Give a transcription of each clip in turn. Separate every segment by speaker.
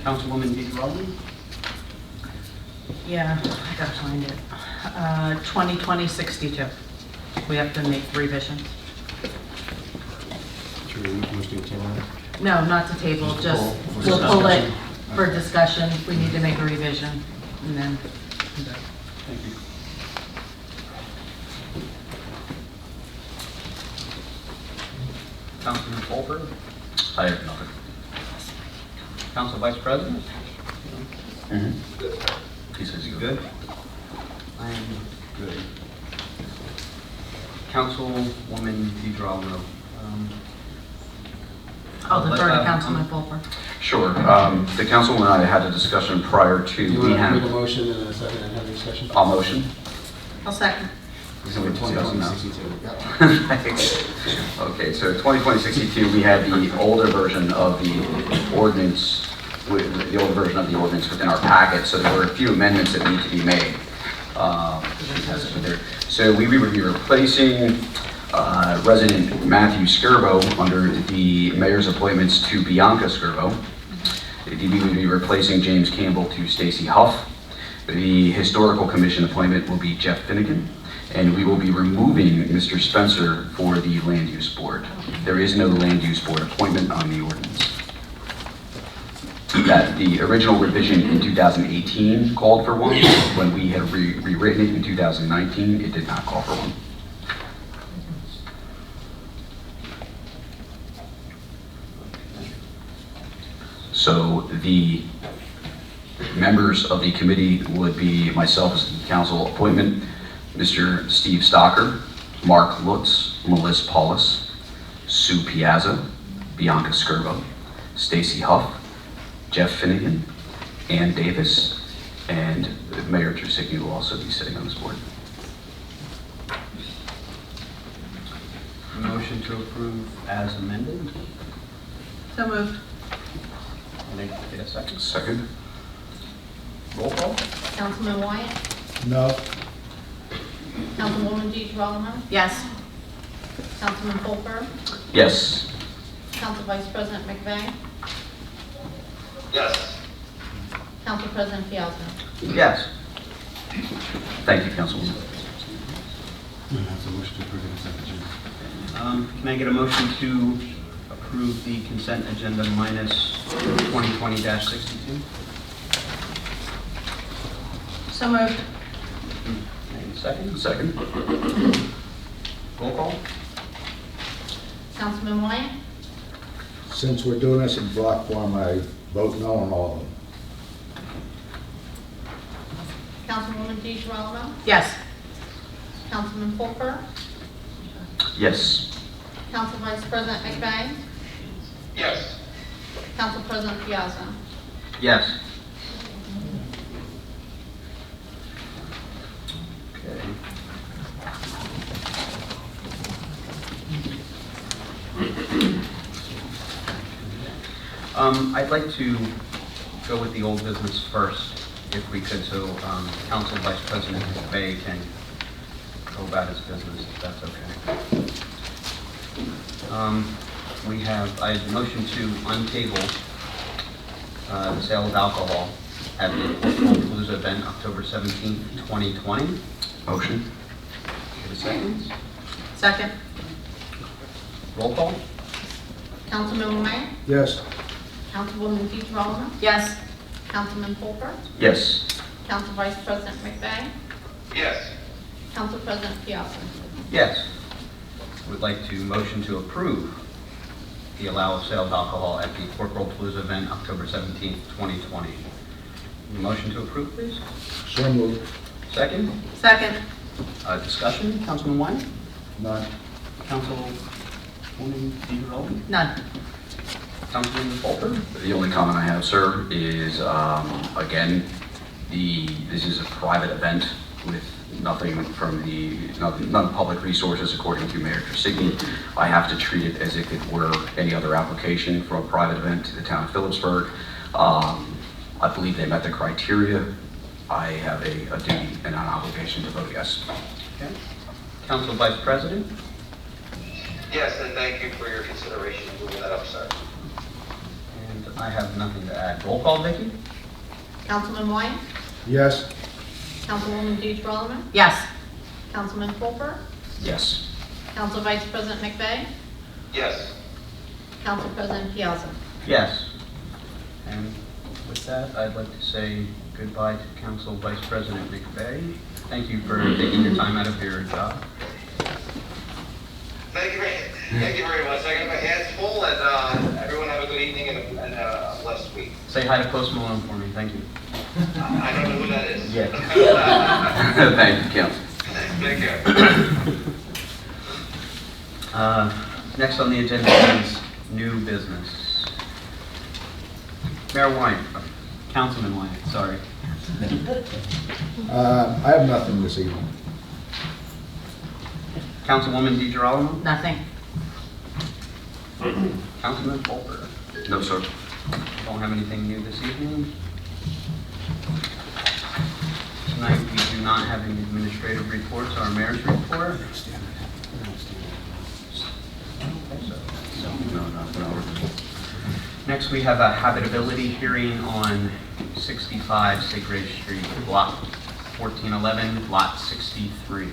Speaker 1: Councilwoman DeGiroldi?
Speaker 2: Yeah, I gotta find it. 2020-62. We have to make revisions.
Speaker 3: Should we move to table that?
Speaker 2: No, not to table,
Speaker 3: Just
Speaker 2: just,
Speaker 3: pull for
Speaker 2: we'll pull it
Speaker 3: discussion.
Speaker 2: for discussion. We need to make a revision, and then,
Speaker 1: Thank you. Councilman Fulper?
Speaker 4: I have nothing.
Speaker 1: Council Vice President?
Speaker 4: He says
Speaker 1: You good? I am good. Councilwoman DeGiroldi.
Speaker 2: I'll defer to Councilman Fulper.
Speaker 4: Sure. The councilman and I had a discussion prior
Speaker 3: Do
Speaker 4: to,
Speaker 3: you
Speaker 4: we
Speaker 3: want to make a
Speaker 4: have,
Speaker 3: motion and a second and have a discussion?
Speaker 4: I'll motion.
Speaker 2: I'll second.
Speaker 4: So we discuss it now.
Speaker 3: 2062.
Speaker 4: Okay, so 2020-62, we had the older version of the ordinance, the older version of the ordinance within our packet, so there were a few amendments that need to be made. So we would be replacing resident Matthew Skirbo under the mayor's appointments to Bianca Skirbo. We would be replacing James Campbell to Stacy Huff. The historical commission appointment will be Jeff Finnegan. And we will be removing Mr. Spencer for the land use board. There is no land use board appointment on the ordinance. That the original revision in 2018 called for one. When we had rewritten it in 2019, it did not call for one. So the members of the committee would be myself as the council appointment, Mr. Steve Stocker, Mark Lutz, Melissa Paulus, Sue Piazza, Bianca Skirbo, Stacy Huff, Jeff Finnegan, Ann Davis, and Mayor Trusicki will also be sitting on this board.
Speaker 1: Motion to approve as amended.
Speaker 2: So moved.
Speaker 1: Can I get a second?
Speaker 4: Second?
Speaker 1: Roll call?
Speaker 5: Councilman Wyatt?
Speaker 3: No.
Speaker 5: Councilwoman DeGiroldi?
Speaker 2: Yes.
Speaker 5: Councilman Fulper?
Speaker 4: Yes.
Speaker 5: Council Vice President McVeigh?
Speaker 6: Yes.
Speaker 5: Council President Piazza?
Speaker 1: Yes.
Speaker 4: Thank you, Councilwoman.
Speaker 3: That's a motion to approve the consent agenda.
Speaker 1: Can I get a motion to approve the consent agenda minus 2020-62?
Speaker 2: So moved.
Speaker 1: Any second?
Speaker 4: Second?
Speaker 1: Roll call?
Speaker 5: Councilman Wyatt?
Speaker 7: Since we're doing this in block form, I vote no on all of them.
Speaker 5: Councilwoman DeGiroldi?
Speaker 2: Yes.
Speaker 5: Councilman Fulper?
Speaker 4: Yes.
Speaker 5: Council Vice President McVeigh?
Speaker 6: Yes.
Speaker 5: Council President Piazza?
Speaker 1: Yes. Okay. I'd like to go with the old business first, if we could, so Council Vice President McVeigh can go about his business, if that's okay. I motion to untable the sale of alcohol at the Palooza event, October 17th, 2020.
Speaker 4: Motion?
Speaker 1: Give a second.
Speaker 2: Second.
Speaker 1: Roll call?
Speaker 5: Councilman Wyatt?
Speaker 7: Yes.
Speaker 5: Councilwoman DeGiroldi?
Speaker 2: Yes.
Speaker 5: Councilman Fulper?
Speaker 4: Yes.
Speaker 5: Council Vice President McVeigh?
Speaker 6: Yes.
Speaker 5: Council President Piazza?
Speaker 1: Yes. Would like to motion to approve the allow of sale of alcohol at the Corporal Palooza event, October 17th, 2020. Motion to approve, please.
Speaker 7: So moved.
Speaker 1: Second.
Speaker 2: Second.
Speaker 1: Discussion, Councilman Wyatt?
Speaker 7: None.
Speaker 1: Councilwoman DeGiroldi?
Speaker 2: None.
Speaker 1: Councilman Fulper?
Speaker 4: The only comment I have, sir, is, again, this is a private event with nothing from none public resources, according to Mayor Trusicki. I have to treat it as if it were any other application for a private event to the town of Phillipsburg. I believe they met the criteria. I have a duty and an obligation to vote yes.
Speaker 1: Okay. Council Vice President?
Speaker 6: Yes, and thank you for your consideration of moving that up, sir.
Speaker 1: And I have nothing to add. Roll call, Vicki?
Speaker 5: Councilman White?
Speaker 7: Yes,
Speaker 5: Councilwoman DeeDee-Drollman?
Speaker 2: Yes.
Speaker 5: Councilman Fulper?
Speaker 4: Yes.
Speaker 5: Council Vice President McVeigh?
Speaker 6: Yes.
Speaker 5: Council President Piazza?
Speaker 1: Yes. And with that, I'd like to say goodbye to Council Vice President McVeigh. Thank you for taking your time out of your job.
Speaker 6: Thank you very much. I got my hands full, and everyone have a good evening and a blessed week.
Speaker 1: Say hi to Post Malone for me. Thank you.
Speaker 6: I don't know who that is.
Speaker 1: Yeah.
Speaker 4: Thank you, Council.
Speaker 6: Take care.
Speaker 1: Next on the agenda is new business. Mayor Wyatt, Councilman Wyatt, sorry.
Speaker 7: I have nothing this evening.
Speaker 1: Councilwoman DeeDee-Drollman?
Speaker 2: Nothing.
Speaker 1: Councilman Fulper?
Speaker 4: No, sir.
Speaker 1: Don't have anything new this evening. Tonight, we do not have any administrative reports or mayor's report.
Speaker 4: No.
Speaker 1: Next, we have a habitability hearing on 65 Segrave Street, block 1411, lot 63.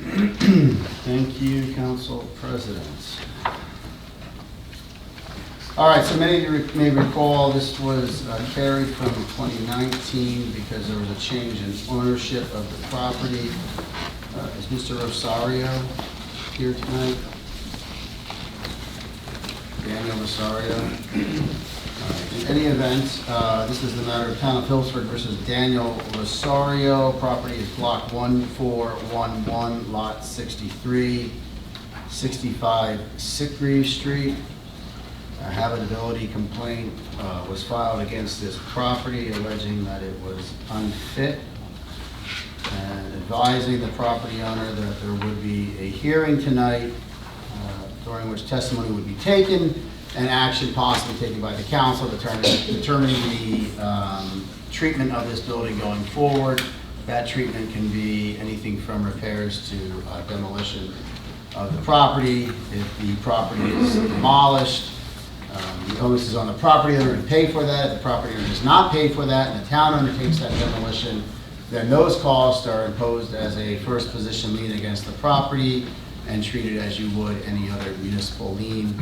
Speaker 3: Thank you, Council President. All right, so many of you may recall this was carried from 2019 because there was a change in ownership of the property. Is Mr. Rosario here tonight? Daniel Rosario. In any event, this is the matter of Town of Phillipsburg versus Daniel Rosario. Property is block 1411, lot 63, 65 Segrave Street. A habitability complaint was filed against this property alleging that it was unfit and advising the property owner that there would be a hearing tonight during which testimony would be taken and action possibly taken by the council determining the treatment of this building going forward. That treatment can be anything from repairs to demolition of the property. If the property is demolished, the onus is on the property owner to pay for that. If the property owner does not pay for that and the town undertakes that demolition, then those costs are imposed as a first position lien against the property and treated as you would any other municipal lien,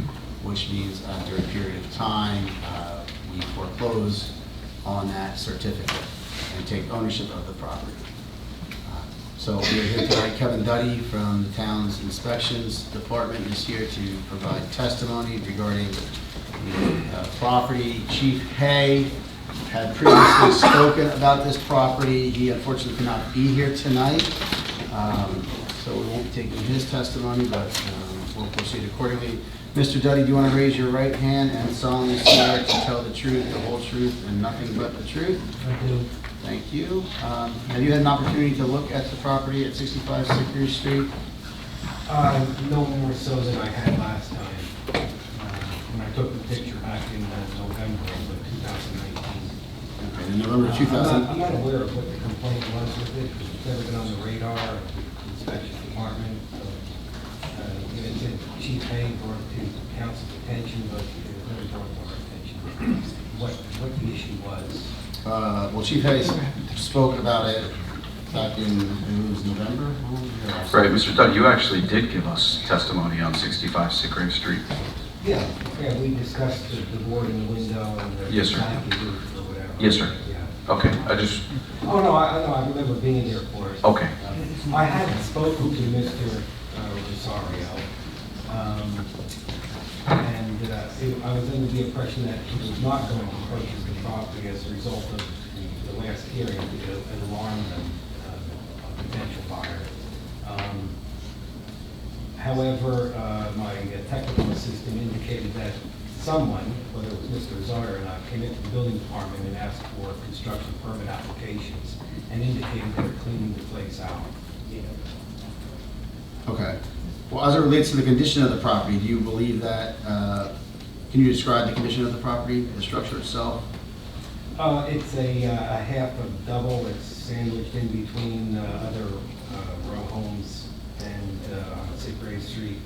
Speaker 3: which means after a period of time, we foreclose on that certificate and take ownership of the property. So we're here tonight. Kevin Duddy from the town's inspections department is here to provide testimony regarding the property. Chief Hay had previously spoken about this property. He unfortunately cannot be here tonight, so we won't be taking his testimony, but we'll proceed accordingly. Mr. Duddy, do you want to raise your right hand and solemnly swear to tell the truth, the whole truth, and nothing but the truth?
Speaker 8: I do.
Speaker 3: Thank you. Have you had an opportunity to look at the property at 65 Segrave Street?
Speaker 8: No more so than I had last time, when I took the picture back in November of 2019.
Speaker 3: Okay, in November 2000.
Speaker 8: I'm not aware of what the complaint was with it, because it's never been on the radar of the inspection department. So, it did Chief Hay brought it to council's attention, but it was never brought to our attention. What the issue was.
Speaker 3: Well, Chief Hayes spoke about it back in, it was November?
Speaker 4: Right, Mr. Dunn, you actually did give us testimony on 65 Segrave Street.
Speaker 8: Yeah, we discussed the board in the window and the
Speaker 4: Yes, sir.
Speaker 8: vacuum roof or whatever.
Speaker 4: Yes, sir.
Speaker 8: Yeah.
Speaker 4: Okay, I just,
Speaker 8: Oh, no, I remember being there for it.
Speaker 4: okay.
Speaker 8: I had spoken to Mr. Rosario, and I was under the impression that he was not going to purchase the property as a result of the last hearing, to alarm a potential buyer. However, my technical assistant indicated that someone, whether it was Mr. Rosario or not, came into the building department and asked for construction permit applications and indicated they were cleaning the place out.
Speaker 3: Okay. Well, as it relates to the condition of the property, do you believe that, can you describe the condition of the property, the structure itself?
Speaker 8: It's a half of double. It's sandwiched in between other row homes and on Segrave Street.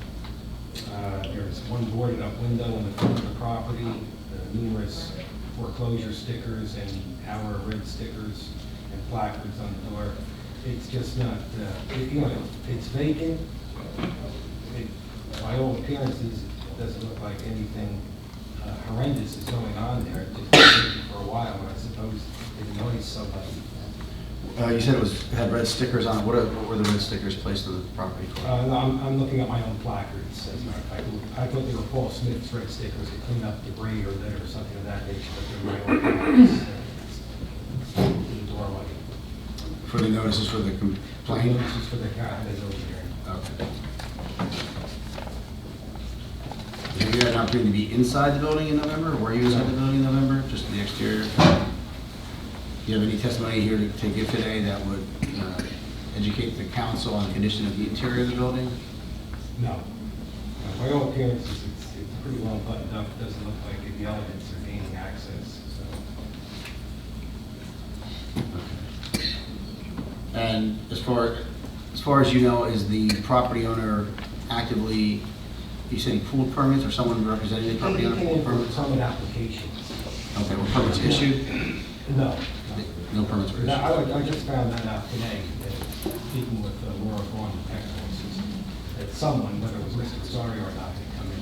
Speaker 8: There's one boarded up window in the front of the property, numerous foreclosure stickers and our red stickers and placards on the door. It's just not, you know, it's vacant. By all appearances, it doesn't look like anything horrendous is going on there. It's just been vacant for a while, and I suppose it annoys somebody.
Speaker 3: You said it had red stickers on it. What were the red stickers placed on the property for?
Speaker 8: No, I'm looking at my own placards, as a matter of fact. I thought they were Paul Smith's red stickers to clean up debris or litter or something of that nature, but they're my own placards. The doorway.
Speaker 3: For the notices for the complaint?
Speaker 8: This is for the guy that's over here.
Speaker 3: Okay. Have you had an opportunity to be inside the building in November, or were you inside the building in November, just the exterior? Do you have any testimony here to give today that would educate the council on the condition of the interior of the building?
Speaker 8: No. By all appearances, it's pretty well buttoned up. It doesn't look like the elements are gaining access, so.
Speaker 3: And as far as you know, is the property owner actively, you saying pulled permits, or someone representing the property owner pulled permits?
Speaker 8: Permit applications.
Speaker 3: Okay, were permits issued?
Speaker 8: No.
Speaker 3: No permits were issued?
Speaker 8: No, I just found that out today, speaking with Laura Vaughn, the technical assistant, that someone, whether it was Mr. Rosario or not, had come in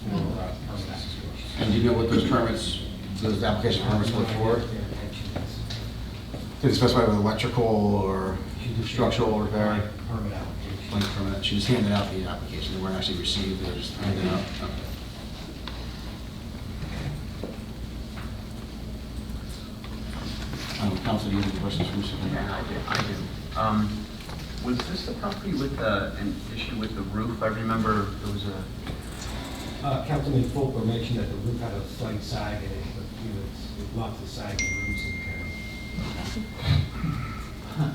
Speaker 8: for permit applications.
Speaker 3: And do you know what those permits, those application permits were for?
Speaker 8: Their intention is
Speaker 3: Did it specify with electrical or
Speaker 8: to do
Speaker 3: structural repair?
Speaker 8: permit application.
Speaker 3: Blank permit. She just handed out the application. They weren't actually received, they were just handed out. Okay. Council, do you have any questions for Mr. Bennett?
Speaker 1: Yeah, I do. Was this the property with an issue with the roof? I remember there was a,
Speaker 8: Councilman Fulper mentioned that the roof had a slight sag in it, but you know, it's lots of sagging roofs in town.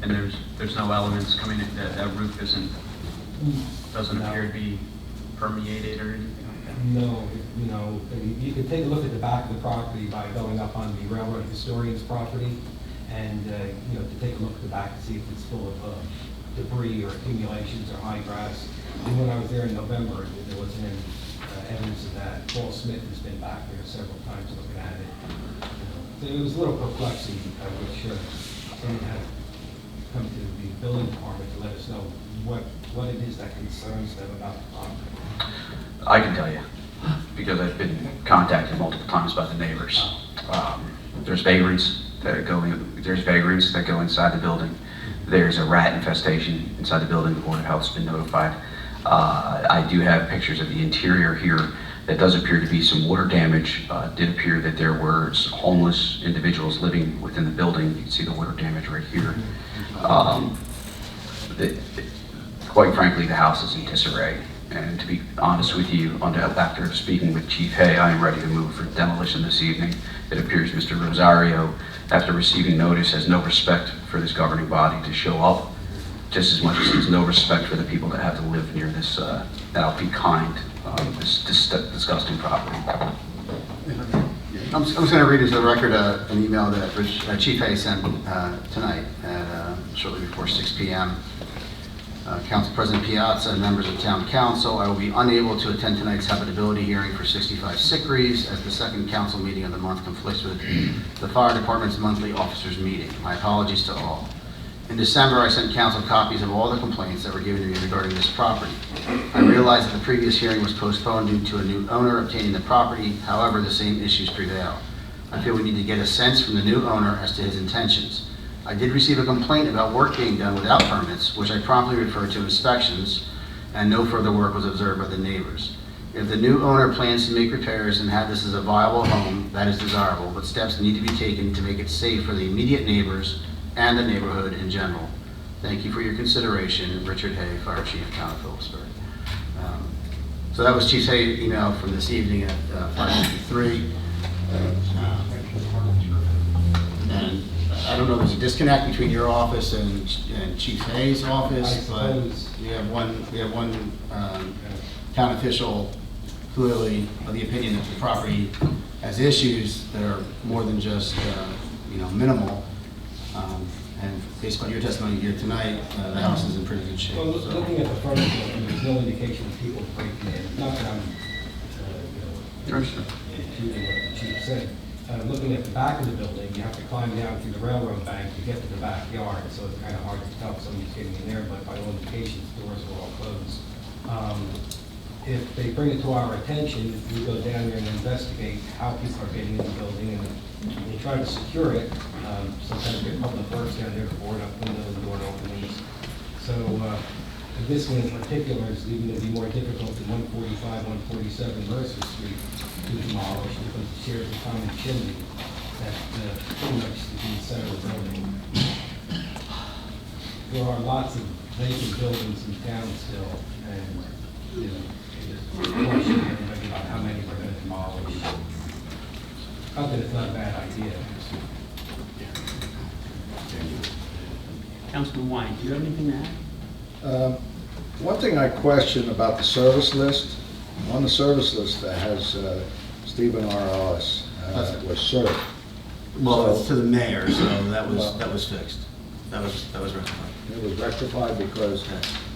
Speaker 1: and there's no elements coming in, that roof doesn't
Speaker 8: No.
Speaker 1: appear to be permeated or anything like that?
Speaker 8: No, you know, you can take a look at the back of the property by going up on the railroad historian's property and, you know, to take a look at the back and see if it's full of debris or accumulations or high grass. And when I was there in November, there wasn't any evidence of that. Paul Smith has been back there several times looking at it. So it was a little perplexing, which someone had come to the building department to let us know what it is that concerns them about the property.
Speaker 4: I can tell you, because I've been contacted multiple times by the neighbors. There's vagrants that go inside the building. There's a rat infestation inside the building. The Board of Health's been notified. I do have pictures of the interior here. That does appear to be some water damage. It did appear that there were some homeless individuals living within the building. You can see the water damage right here. Quite frankly, the house is in disarray. And to be honest with you, after speaking with Chief Hay, I am ready to move for demolition this evening. It appears Mr. Rosario, after receiving notice, has no respect for this governing body to show up, just as much as he has no respect for the people that have to live near this, that I'll be kind, this disgusting property.
Speaker 3: I'm just going to read into the record an email that Chief Hay sent tonight at shortly before 6 p.m. Council President Piazza and members of Town Council, I will be unable to attend tonight's habitability hearing for 65 sick leaves as the second council meeting of the month conflicts with the fire department's monthly officers meeting. My apologies to all. In December, I sent council copies of all the complaints that were given to me regarding this property. I realized that the previous hearing was postponed due to a new owner obtaining the property. However, the same issues prevail. I feel we need to get a sense from the new owner as to his intentions. I did receive a complaint about work being done without permits, which I promptly referred to inspections, and no further work was observed by the neighbors. If the new owner plans to make repairs and have this as a viable home, that is desirable, but steps need to be taken to make it safe for the immediate neighbors and the neighborhood in general. Thank you for your consideration. Richard Hay, Fire Chief, Town of Phillipsburg. So that was Chief Hay's email from this evening at 5:53. And I don't know, there's a disconnect between your office and Chief Hay's office, but we have one town official clearly of the opinion that the property has issues that are more than just minimal. And based on your testimony here tonight, the house is in pretty good shape.
Speaker 8: Well,
Speaker 3: so.
Speaker 8: looking at the front of the building, there's no indication of people breaking in. Not that I'm, impugning what the chief said. Looking at the back of the building, you have to climb down through the railroad bank to get to the backyard, so it's kind of hard to tell if somebody's getting in there, but by all indications, doors are all closed. If they bring it to our attention, we go down there and investigate how people are getting in the building, and they try to secure it. Sometimes we get public works down there to board up windows, door openings. So this one in particular is even going to be more difficult than 145, 147 Mercer Street to demolish because it shares a common chimney that pretty much is in the center of the building. There are lots of vacant buildings in town still, and you know, just question everybody about how many we're going to demolish. Not that it's not a bad idea.
Speaker 9: Councilman Wine, do you have anything to add?
Speaker 7: One thing I question about the service list, on the service list that has Stephen R. Ellis was served.
Speaker 3: Well, it's to the mayor, so that was fixed. That was rectified.
Speaker 7: It was rectified because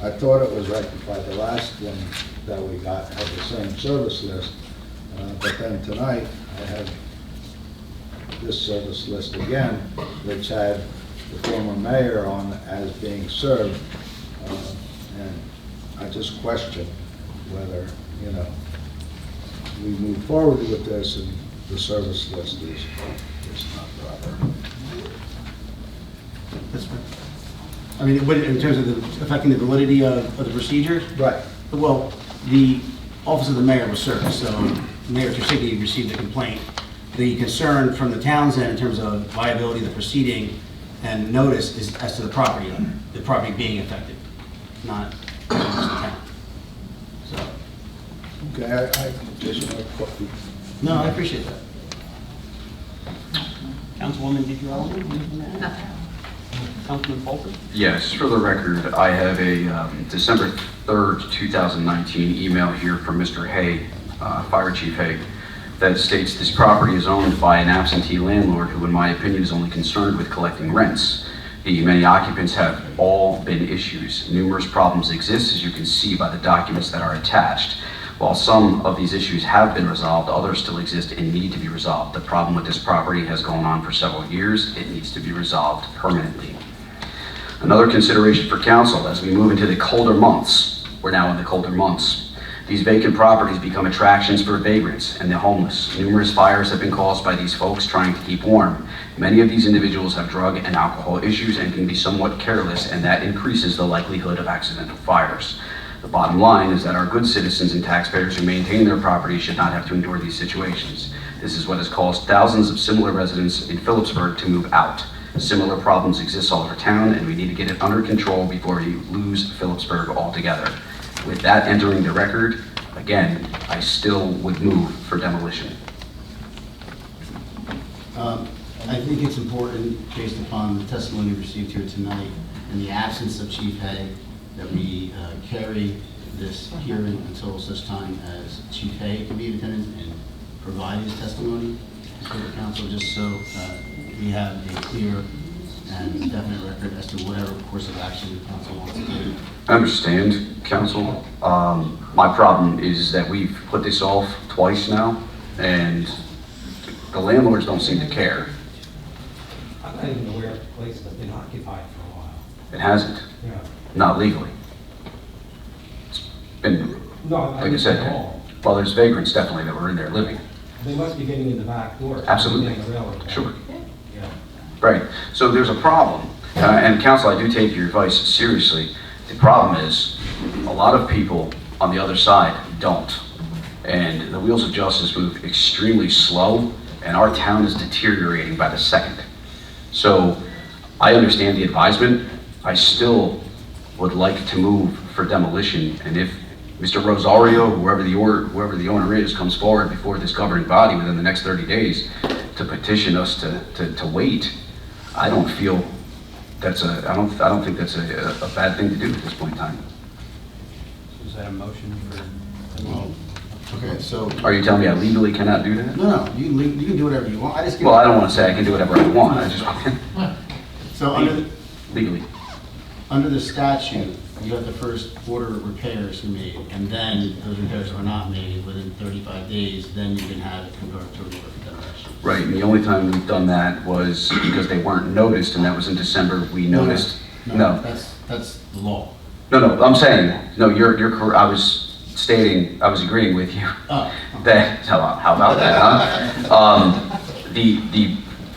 Speaker 7: I thought it was rectified. The last one that we got had the same service list, but then tonight I have this service list again, which had the former mayor on as being served, and I just question whether, you know, we move forward with this and the service list is not proper.
Speaker 3: That's right. I mean, in terms of affecting the validity of the procedure?
Speaker 7: Right.
Speaker 3: Well, the office of the mayor was served, so Mayor Tersigli received a complaint. The concern from the town's end in terms of viability of the proceeding and notice is as to the property owner, the property being affected, not the town. So,
Speaker 7: Okay, I just want to...
Speaker 3: no, I appreciate that.
Speaker 9: Councilwoman DeGirolamo, anything to add?
Speaker 2: Nothing.
Speaker 9: Councilman Fulton?
Speaker 4: Yes, for the record, I have a December 3rd, 2019 email here from Mr. Hay, Fire Chief Hay, that states this property is owned by an absentee landlord who, in my opinion, is only concerned with collecting rents. The many occupants have all been issues. Numerous problems exist, as you can see by the documents that are attached. While some of these issues have been resolved, others still exist and need to be resolved. The problem with this property has gone on for several years. It needs to be resolved permanently. Another consideration for council as we move into the colder months, we're now in the colder months, these vacant properties become attractions for vagrants and the homeless. Numerous fires have been caused by these folks trying to keep warm. Many of these individuals have drug and alcohol issues and can be somewhat careless, and that increases the likelihood of accidental fires. The bottom line is that our good citizens and taxpayers who maintain their property should not have to endure these situations. This is what has caused thousands of similar residents in Phillipsburg to move out. Similar problems exist all over town, and we need to get it under control before we lose Phillipsburg altogether. With that entering the record, again, I still would move for demolition.
Speaker 3: I think it's important, based upon the testimony received here tonight, in the absence of Chief Hay, that we carry this hearing until such time as Chief Hay can be in attendance and provide his testimony to the council, just so we have a clear and definite record as to whatever course of action the council wants to do.
Speaker 4: I understand, council. My problem is that we've put this off twice now, and the landlords don't seem to care.
Speaker 8: I'm not even aware of the place that's been occupied for a while.
Speaker 4: It hasn't,
Speaker 8: Yeah.
Speaker 4: not legally. It's been,
Speaker 8: No,
Speaker 4: like I
Speaker 8: didn't
Speaker 4: said,
Speaker 8: at all.
Speaker 4: well, there's vagrants definitely that were in there living.
Speaker 8: They must be getting in the back door.
Speaker 4: Absolutely.
Speaker 8: Getting the railroad back.
Speaker 4: Sure.
Speaker 8: Yeah.
Speaker 4: Right, so there's a problem, and council, I do take your advice seriously. The problem is, a lot of people on the other side don't. And the wheels of justice move extremely slow, and our town is deteriorating by the second. So, I understand the advisement. I still would like to move for demolition, and if Mr. Rosario, whoever the owner is, comes forward before this governing body within the next 30 days to petition us to wait, I don't feel that's I don't think that's a bad thing to do at this point in time.
Speaker 1: Is that a motion for?
Speaker 3: Well, okay, so,
Speaker 4: Are you telling me I legally cannot do that?
Speaker 3: no, you can do whatever you want. I just
Speaker 4: Well, I don't want to say I can do whatever I want. I just
Speaker 3: So under
Speaker 4: legally.
Speaker 3: Under the statute, you have to first order repairs made, and then those repairs are not made within 35 days, then you can have it converted to a order for demolition.
Speaker 4: Right, and the only time we've done that was because they weren't noticed, and that was in December. We noticed. No.
Speaker 3: That's the law.
Speaker 4: No, I'm saying, no, you're correct. I was agreeing with you.
Speaker 3: Oh.
Speaker 4: That, how about that, huh?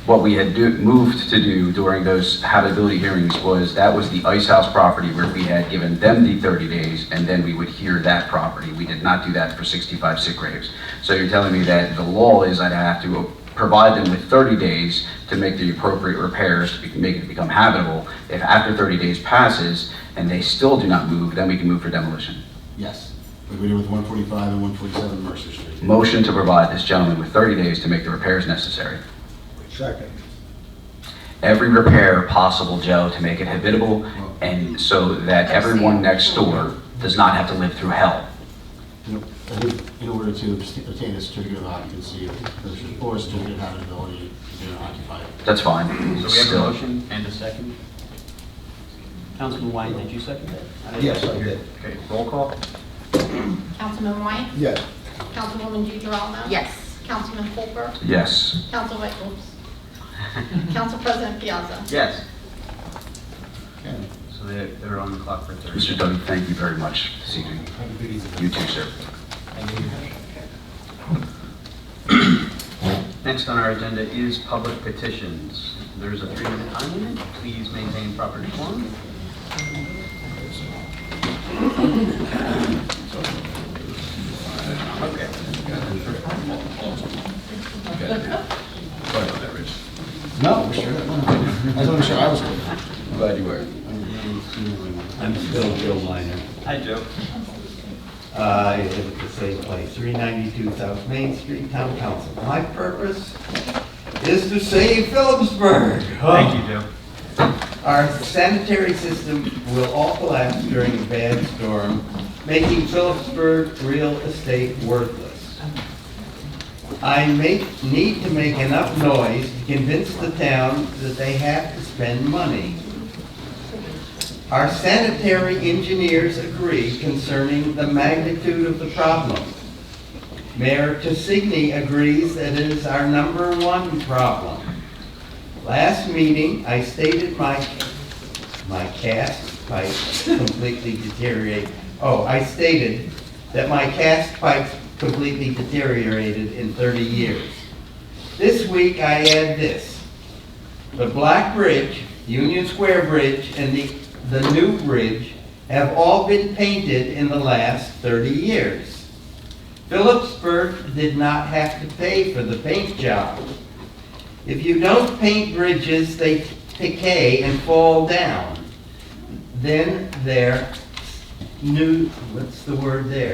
Speaker 4: What we had moved to do during those habitability hearings was, that was the Ice House property where we had given them the 30 days, and then we would hear that property. We did not do that for 65 sick graves. So you're telling me that the law is I'd have to provide them with 30 days to make the appropriate repairs to make it become habitable. If after 30 days passes and they still do not move, then we can move for demolition.
Speaker 3: Yes, like we did with 145 and 147 Mercer Street.
Speaker 4: Motion to provide this gentleman with 30 days to make the repairs necessary.
Speaker 7: Second.
Speaker 4: Every repair possible, Joe, to make it habitable, and so that everyone next door does not have to live through hell.
Speaker 3: In order to obtain a certificate of occupancy or a certificate of habitability, they're occupied.
Speaker 4: That's fine.
Speaker 9: So we have a
Speaker 4: Still.
Speaker 9: motion and a second. Councilman White, did you second that?
Speaker 7: Yes, I did.
Speaker 1: Okay, roll call?
Speaker 5: Councilman White?
Speaker 7: Yes.
Speaker 5: Councilwoman DeGirolamo?
Speaker 2: Yes.
Speaker 5: Councilman Colbert?
Speaker 4: Yes.
Speaker 5: Council Vice, Council President Piazza?
Speaker 1: Yes.
Speaker 3: Okay.
Speaker 1: So they're on the clock for 30.
Speaker 4: Mr. Dudley, thank you very much this evening.
Speaker 8: Have a good evening.
Speaker 4: You too, sir.
Speaker 1: Next on our agenda is public petitions. There's a 3-minute time limit. Please maintain proper decorum. Okay.
Speaker 3: No, we're sure. I was sure I was good.
Speaker 4: Glad you were.
Speaker 10: I'm still Joe Minor.
Speaker 1: Hi, Joe.
Speaker 10: I live at the same place, 392 South Main Street, Town Council. My purpose is to save Phillipsburg.
Speaker 1: Thank you, Joe.
Speaker 10: Our sanitary system will all collapse during a bad storm, making Phillipsburg real estate worthless. I need to make enough noise to convince the town that they have to spend money. Our sanitary engineers agree concerning the magnitude of the problem. Mayor Tassigny agrees that it is our #1 problem. Last meeting, I stated my cast pipe completely deteriorated. I stated that my cast pipes completely deteriorated in 30 years. This week, I add this. The Black Bridge, Union Square Bridge, and the new bridge have all been painted in the last 30 years. Phillipsburg did not have to pay for the paint job. If you don't paint bridges, they decay and fall down. Then they're newsworthy,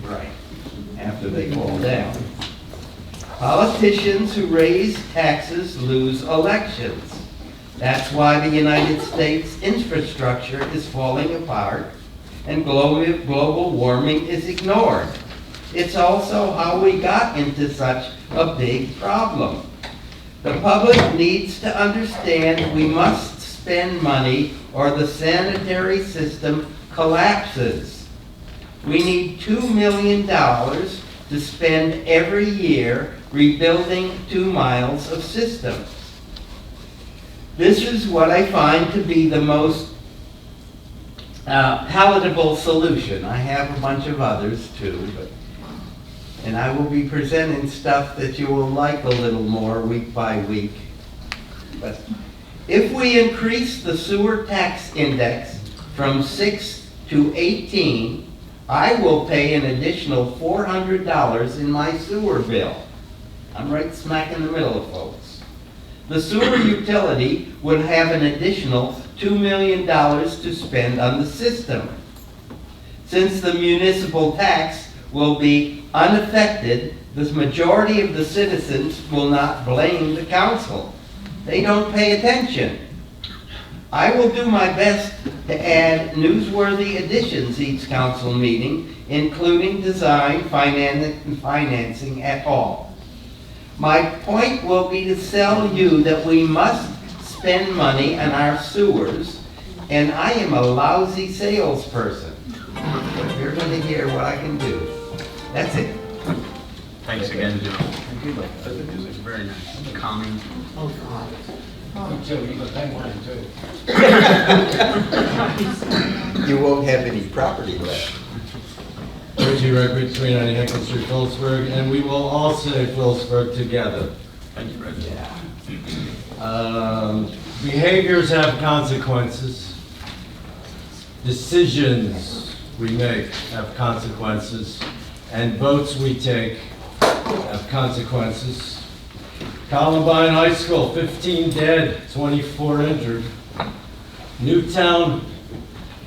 Speaker 10: right, after they fall down. Politicians who raise taxes lose elections. That's why the United States infrastructure is falling apart and global warming is ignored. It's also how we got into such a big problem. The public needs to understand we must spend money or the sanitary system collapses. We need $2 million to spend every year rebuilding 2 miles of systems. This is what I find to be the most palatable solution. I have a bunch of others too, and I will be presenting stuff that you will like a little more week by week. But if we increase the sewer tax index from 6 to 18, I will pay an additional $400 in my sewer bill. I'm right smack in the middle of folks. The sewer utility would have an additional $2 million to spend on the system. Since the municipal tax will be unaffected, the majority of the citizens will not blame the council. They don't pay attention. I will do my best to add newsworthy additions each council meeting, including design, financing at all. My point will be to sell you that we must spend money on our sewers, and I am a lousy salesperson. But you're gonna hear what I can do. That's it.
Speaker 1: Thanks again, Joe. It's very nice, calming.
Speaker 10: You won't have any property left.
Speaker 11: Reggie Redbridge, 390 Hickman Street, Phillipsburg, and we will all say Phillipsburg together.
Speaker 1: Thank you, Reggie.
Speaker 11: Behaviors have consequences. Decisions we make have consequences. And votes we take have consequences. Columbine High School, 15 dead, 24 injured. Newtown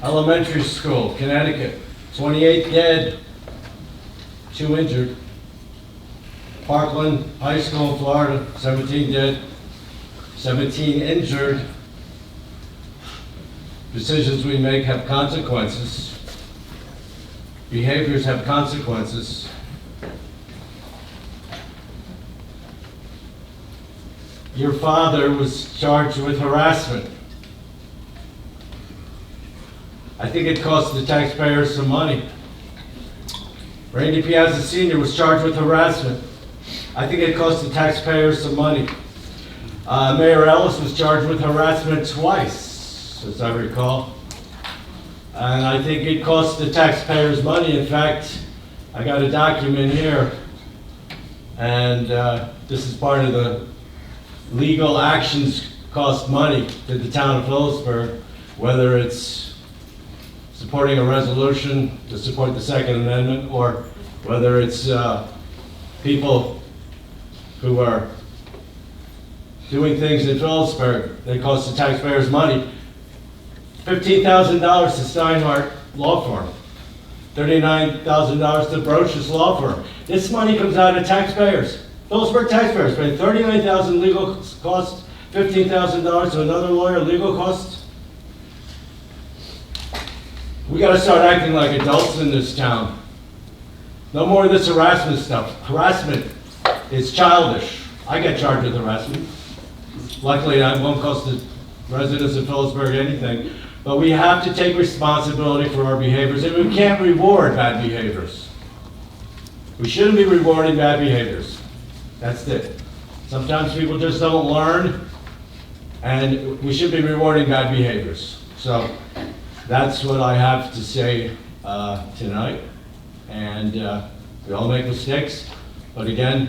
Speaker 11: Elementary School, Connecticut, 28 dead, 2 injured. Parkland High School in Florida, 17 dead, 17 injured. Decisions we make have consequences. Behaviors have consequences. Your father was charged with harassment. I think it cost the taxpayers some money. Randy Piazza Sr. was charged with harassment. I think it cost the taxpayers some money. Mayor Ellis was charged with harassment twice, as I recall. And I think it cost the taxpayers money. In fact, I got a document here, and this is part of the legal actions cost money to the town of Phillipsburg, whether it's supporting a resolution to support the Second Amendment, or whether it's people who are doing things in Phillipsburg that cost the taxpayers money. $15,000 to Steinhardt Law Firm, $39,000 to Brochus Law Firm. This money comes out of taxpayers. Phillipsburg taxpayers pay $39,000 legal costs, $15,000 to another lawyer legal costs. We gotta start acting like adults in this town. No more of this harassment stuff. Harassment is childish. I get charged with harassment. Luckily, that won't cost the residents of Phillipsburg anything. But we have to take responsibility for our behaviors, and we can't reward bad behaviors. We shouldn't be rewarding bad behaviors. That's it. Sometimes people just don't learn, and we should be rewarding bad behaviors. So that's what I have to say tonight. And we all make mistakes, but again,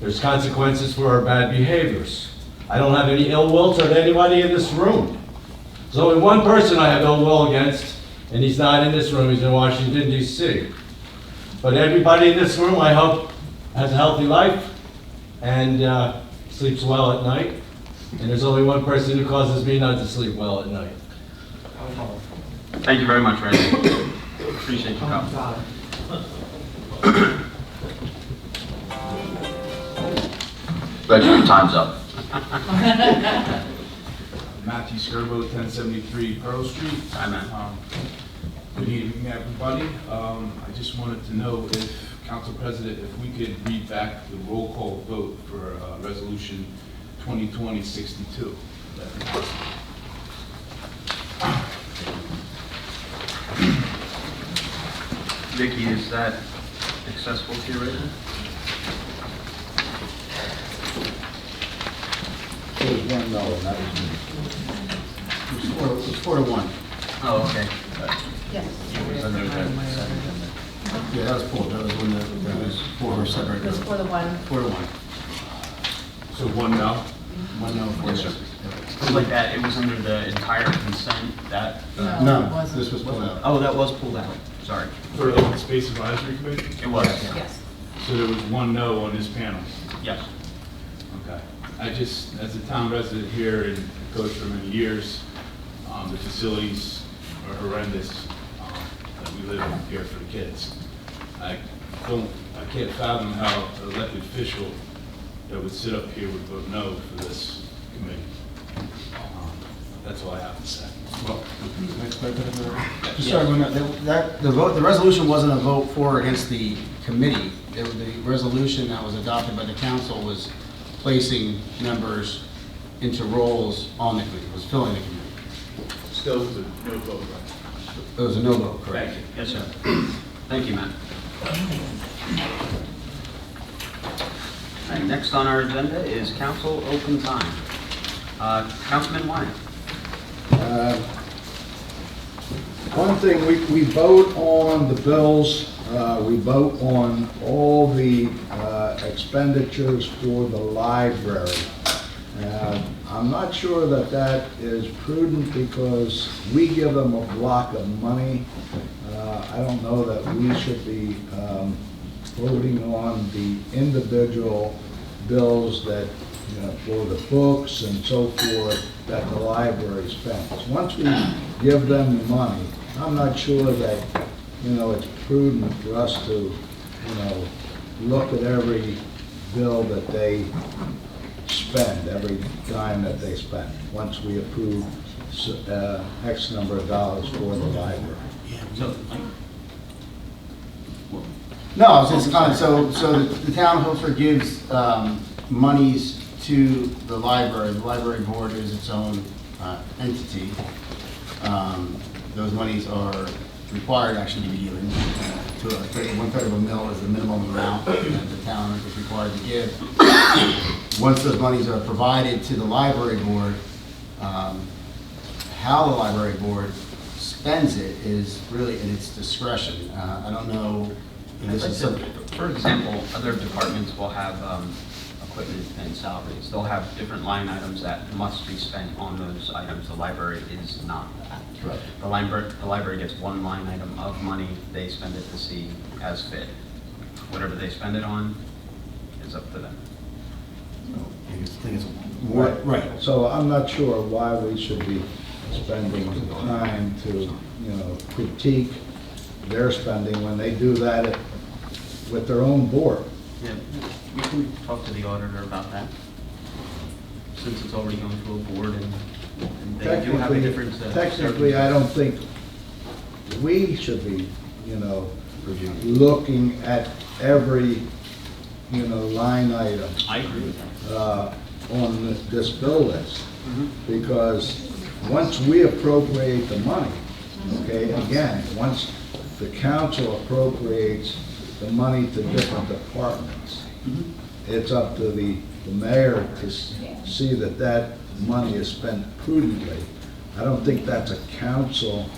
Speaker 11: there's consequences for our bad behaviors. I don't have any ill will toward anybody in this room. There's only one person I have ill will against, and he's not in this room, he's in Washington, D.C. But everybody in this room, I hope, has a healthy life and sleeps well at night. And there's only one person who causes me not to sleep well at night.
Speaker 1: Thank you very much, Reggie. Appreciate you coming.
Speaker 4: Reggie, your time's up.
Speaker 12: Matthew Skirbo, 1073 Pearl Street.
Speaker 1: Hi, man.
Speaker 12: Good evening, everybody. I just wanted to know if, Council President, if we could read back the roll call vote for Resolution 2020-62. That'd be possible.
Speaker 1: Vicki, is that accessible to you right now?
Speaker 7: There was one no, and that was me.
Speaker 3: It was 4-1.
Speaker 1: Oh, okay.
Speaker 5: Yes.
Speaker 1: It was under the consent agenda.
Speaker 3: Yeah, that was pulled. That was when that was for separate.
Speaker 5: It was for the one.
Speaker 3: 4-1.
Speaker 12: So one no?
Speaker 3: 1 no, 4
Speaker 1: Yes, sir.
Speaker 3: yes.
Speaker 1: It was like that, it was under the entire consent, that,
Speaker 2: No, it
Speaker 3: No,
Speaker 2: wasn't.
Speaker 3: this was pulled out.
Speaker 1: oh, that was pulled out, sorry.
Speaker 12: For the Open Space Advisory Committee?
Speaker 1: It was,
Speaker 2: Yes.
Speaker 12: So there was one no on this panel?
Speaker 1: yes.
Speaker 12: Okay. I just, as a town resident here and coach for many years, the facilities are horrendous that we live in here for the kids. I can't fathom how an elected official that would sit up here would vote no for this committee. That's all I have to say.
Speaker 3: Well, just sorry, the resolution wasn't a vote for or against the committee. The resolution that was adopted by the council was placing members into roles on the committee, was filling the committee.
Speaker 12: Still was a no vote, right?
Speaker 3: It was a no vote, correct?
Speaker 1: Thank you. Yes, sir. Thank you, Matt. All right, next on our agenda is council open time. Councilman Wyatt.
Speaker 7: One thing, we vote on the bills, we vote on all the expenditures for the library. I'm not sure that that is prudent because we give them a block of money. I don't know that we should be voting on the individual bills that, you know, for the books and so forth that the library spends. Once we give them the money, I'm not sure that, you know, it's prudent for us to, you know, look at every bill that they spend, every dime that they spend, once we approve X number of dollars for the library.
Speaker 1: So, like,
Speaker 3: No, I was just kind of, so the town of Phillipsburg gives monies to the library. The library board is its own entity. Those monies are required actually to be given to one-third of a mil is the minimum amount that the town is required to give. Once those monies are provided to the library board, how the library board spends it is really in its discretion. I don't know. And this is something.
Speaker 1: for example, other departments will have equipment and salaries. They'll have different line items that must be spent on those items. The library is not that.
Speaker 3: Right.
Speaker 1: The library gets one line item of money. They spend it to see as fit. Whatever they spend it on is up to them.
Speaker 3: I think it's more, right.
Speaker 7: So I'm not sure why we should be spending the time to, you know, critique their spending when they do that with their own board.
Speaker 1: Yeah, we can talk to the auditor about that, since it's already going to a board and they do have a different set of
Speaker 7: Technically, I don't think we should be, you know, looking at every, you know, line item
Speaker 1: I agree with that.
Speaker 7: on this bill list. Because once we appropriate the money, okay, again, once the council appropriates the money to different departments, it's up to the mayor to see that that money is spent prudently. I don't think that's a council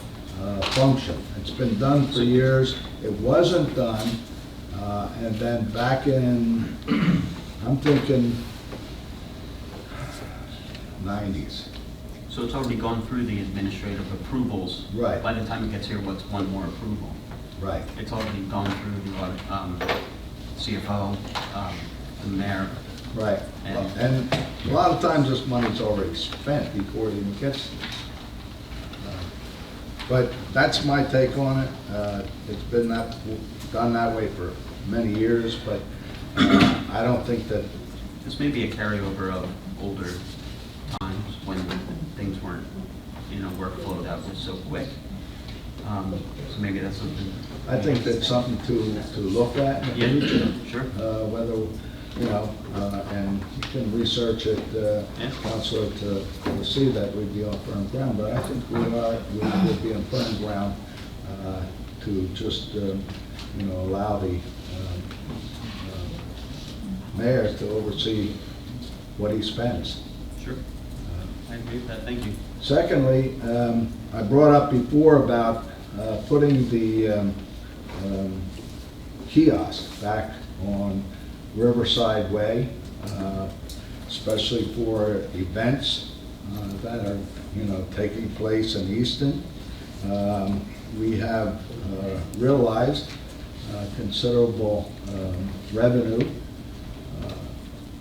Speaker 7: function. It's been done for years. It wasn't done. And then back in, I'm thinking 90s.
Speaker 1: So it's already gone through the administrative approvals.
Speaker 7: Right.
Speaker 1: By the time it gets here, what's one more approval?
Speaker 7: Right.
Speaker 1: It's already gone through the CFO, the mayor.
Speaker 7: Right. And a lot of times this money's already spent before it even gets there. But that's my take on it. It's been done that way for many years, but I don't think that.
Speaker 1: This may be a carryover of older times when things weren't, you know, work flowed out was so quick. So maybe that's something.
Speaker 7: I think that's something to look at in the future.
Speaker 1: Sure.
Speaker 7: Whether, you know, and you can research it, Counselor, to see that we'd be on firm ground. But I think we would be on firm ground to just, you know, allow the mayor to oversee what he spends.
Speaker 1: Sure. I agree with that. Thank you.
Speaker 7: Secondly, I brought up before about putting the kiosk back on Riverside Way, especially for events that are, you know, taking place in Easton. We have realized considerable revenue.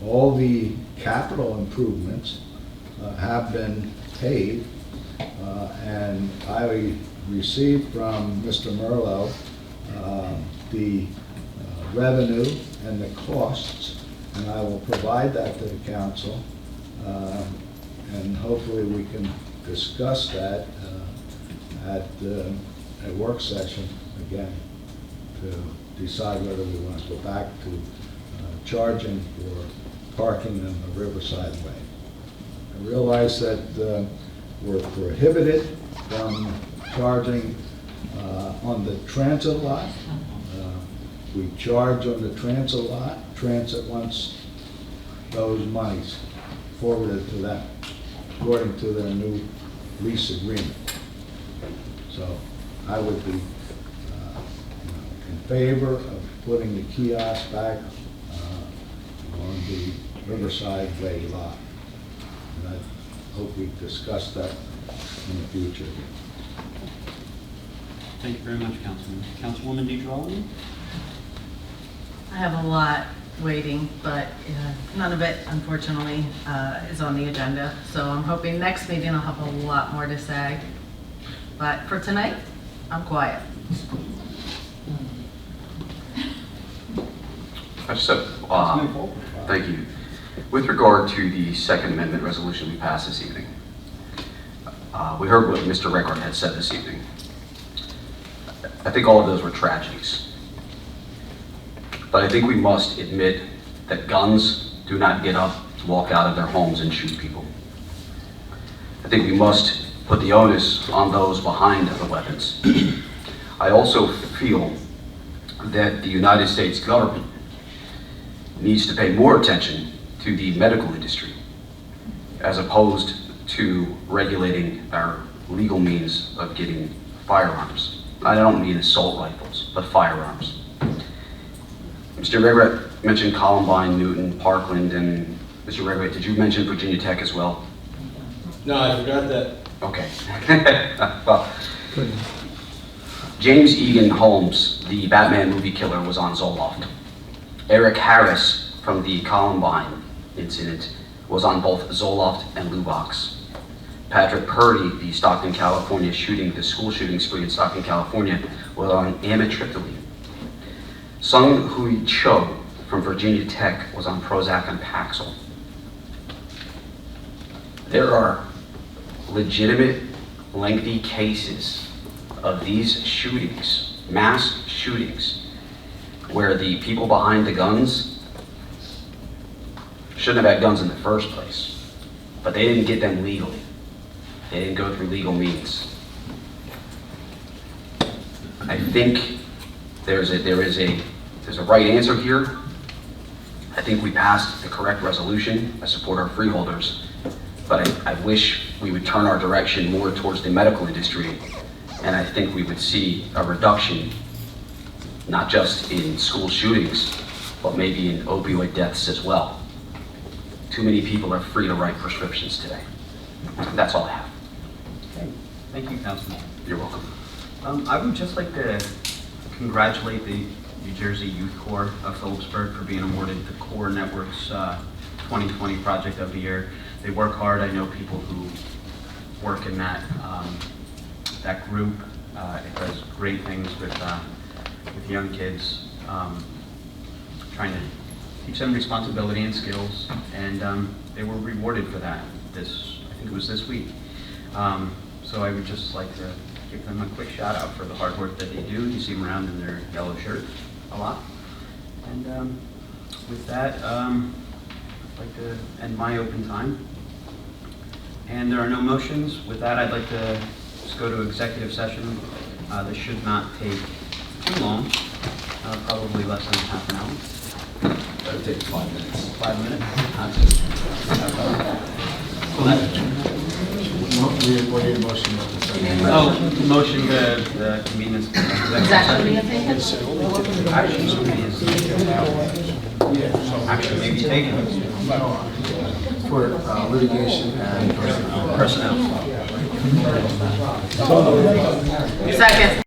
Speaker 7: All the capital improvements have been paid, and I received from Mr. Merlot the revenue and the costs, and I will provide that to the council, and hopefully we can discuss that at a work session again to decide whether we want to go back to charging for parking in the Riverside Way. realize that we're prohibited from charging on the transit lot. We charge on the transit lot. Transit wants those monies forwarded to them, according to their new lease agreement. So I would be in favor of putting the kiosk back on the Riverside Way lot. And I hope we discuss that in the future.
Speaker 9: Thank you very much, Councilman. Councilwoman DeGirolamo?
Speaker 2: I have a lot waiting, but none of it, unfortunately, is on the agenda. So I'm hoping next meeting I'll have a lot more to say. But for tonight, I'm quiet.
Speaker 4: I just have, thank you. With regard to the Second Amendment resolution we passed this evening, we heard what Mr. Reckard had said this evening. I think all of those were tragedies. But I think we must admit that guns do not get up to walk out of their homes and shoot people. I think we must put the onus on those behind the weapons. I also feel that the United States government needs to pay more attention to the medical industry as opposed to regulating our legal means of getting firearms. I don't mean assault rifles, but firearms. Mr. Regret mentioned Columbine, Newton, Parkland, and Mr. Regret, did you mention Virginia Tech as well?
Speaker 11: No, I forgot that.
Speaker 4: Okay. Well, James Egan Holmes, the Batman movie killer, was on Zoloft. Eric Harris from the Columbine incident was on both Zoloft and Luvox. Patrick Purdy, the Stockton, California the school shooting spree in Stockton, California, was on amitriptyline. Sung Hui Cho from Virginia Tech was on Prozac and Paxil. There are legitimate, lengthy cases of these shootings, mass shootings, where the people behind the guns shouldn't have had guns in the first place, but they didn't get them legally. They didn't go through legal means. I think there's a right answer here. I think we passed the correct resolution. I support our freeholders, but I wish we would turn our direction more towards the medical industry, and I think we would see a reduction, not just in school shootings, but maybe in opioid deaths as well. Too many people are free to write prescriptions today. That's all I have.
Speaker 1: Okay. Thank you, Councilman.
Speaker 4: You're welcome.
Speaker 1: I would just like to congratulate the New Jersey Youth Corps of Phillipsburg for being awarded the Core Networks 2020 Project of the Year. They work hard. I know people who work in that that group. It does great things with young kids, trying to teach them responsibility and skills, and they were rewarded for that. I think it was this week. So I would just like to give them a quick shout out for the hard work that they do. You see them around in their yellow shirt a lot. And with that, I'd like to end my open time. And there are no motions. With that, I'd like to just go to executive session. This should not take too long, probably less than half an hour.
Speaker 4: That'll take 5 minutes.
Speaker 1: 5 minutes?
Speaker 3: We need a motion.
Speaker 1: Oh, motion to convene this executive
Speaker 2: Is that
Speaker 1: session.
Speaker 2: going to be a thing?
Speaker 1: Action may be taken.
Speaker 3: For litigation and personnel.
Speaker 1: Personnel.
Speaker 2: Second.